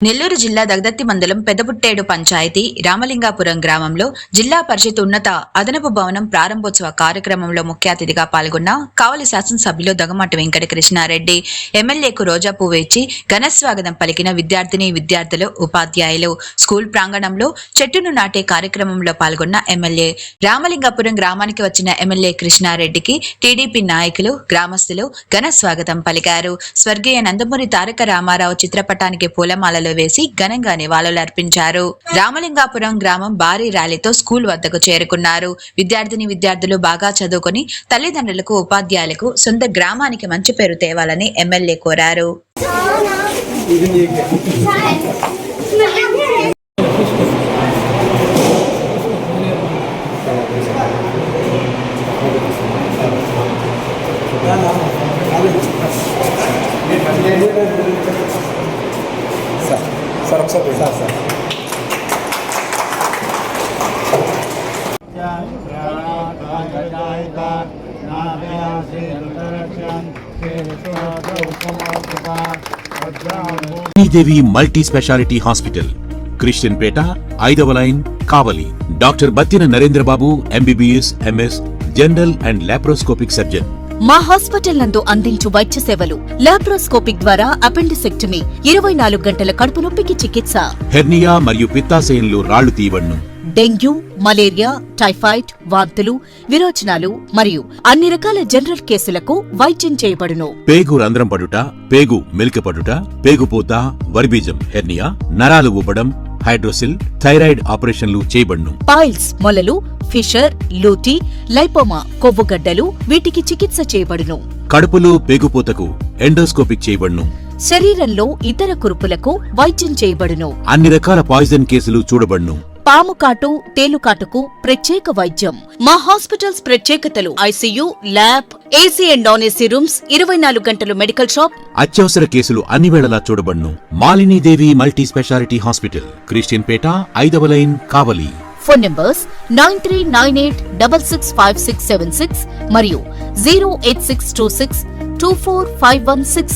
నెల్లూరు జిల్లా దగదత్తి మండలం పెదపుట్టేడు పంచాయతీ రామలింగాపురం గ్రామంలో జిల్లా పరిషత్ ఉన్నత అదనపు భవనం ప్రారంభోత్సవ కార్యక్రమంలో ముఖ్య అతిథిగా పాల్గొన్న కావలి శాసనసభ్యులు దొగమాటి వెంకట కృష్ణారెడ్డి, ఎమ్మెల్యేకు రోజా పువ్వు ఇచ్చి ఘనస్వాగతం పలికిన విద్యార్థులు, ఉపాధ్యాయులు. స్కూల్ ప్రాంగణంలో చెట్టును నాటే కార్యక్రమంలో పాల్గొన్న ఎమ్మెల్యే. రామలింగాపురం గ్రామానికి వచ్చిన ఎమ్మెల్యే కృష్ణారెడ్డికి టీడీపీ నాయకులు, గ్రామస్తులు ఘనస్వాగతం పలికారు. స్వర్గీయ నందమూరి తారక రామారావు చిత్రపటానికి పూలమాలలు వేసి ఘనంగా నివాళులర్పించారు. రామలింగాపురం గ్రామం భారీ ర్యాలీతో స్కూల్ వద్దకు చేరుకున్నారు. విద్యార్థులు బాగా చదువుకుని తల్లిదండ్రులకు, ఉపాధ్యాయులకు సొంత గ్రామానికి మంచి పేరు తేవాలని ఎమ్మెల్యే కోరారు. सर अक्सर सर सर దేవి multi speciality hospital, Christian Peta, 5వ line, Kavali. Doctor Battina Narendra Babu, MBBS, MS, general and laparoscopic surgeon. మా హాస్పిటల్ నందు అందించు వైద్య సేవలు: లాప్రోస్కోపిక్ ద్వారా అపెండిసెక్టమీ, 24 గంటల కడుపు నొప్పికి చికిత్స, హెర్నియా మరియు పిత్తాశయంలో రాళ్లు తీయబడును, డెంగ్యూ, మలేరియా, టైఫాయిడ్, వాంతులు, విరోచనాలు మరియు అన్ని రకాల జనరల్ కేసులకు వైద్యం చేయబడును. పేగు రంధ్రం పడుట, పేగు మెలికపడుట, పేగుపూత, వర్బీజం, హెర్నియా, నరాలు ఉబ్బడం, హైడ్రోసిల్, థైరాయిడ్ ఆపరేషన్లు చేయబడును. పైల్స్, మొలలు, ఫిషర్, లూటీ, లైపోమా, కొవ్వుగడ్డలు, వీటికి చికిత్స చేయబడును. కడుపులో పేగుపూతకు ఎండోస్కోపిక్ చేయబడును. శరీరంలో ఇతర కురుపులకు వైద్యం చేయబడును. అన్ని రకాల పాయిజన్ కేసులు చూడబడును. పాము కాటు, తేలుకాటుకు ప్రత్యేక వైద్యం. మా హాస్పిటల్స్ ప్రత్యేకతలు: ICU, lab, AC and non AC rooms, 24 గంటలు మెడికల్ షాప్. అత్యవసర కేసులు అన్ని వేళలా చూడబడును. Malinidevi multi speciality hospital, Christian Peta, 5వ లైన్, కావలి. ఫోన్ నంబర్స్ 9398665676 మరియు 08626245166.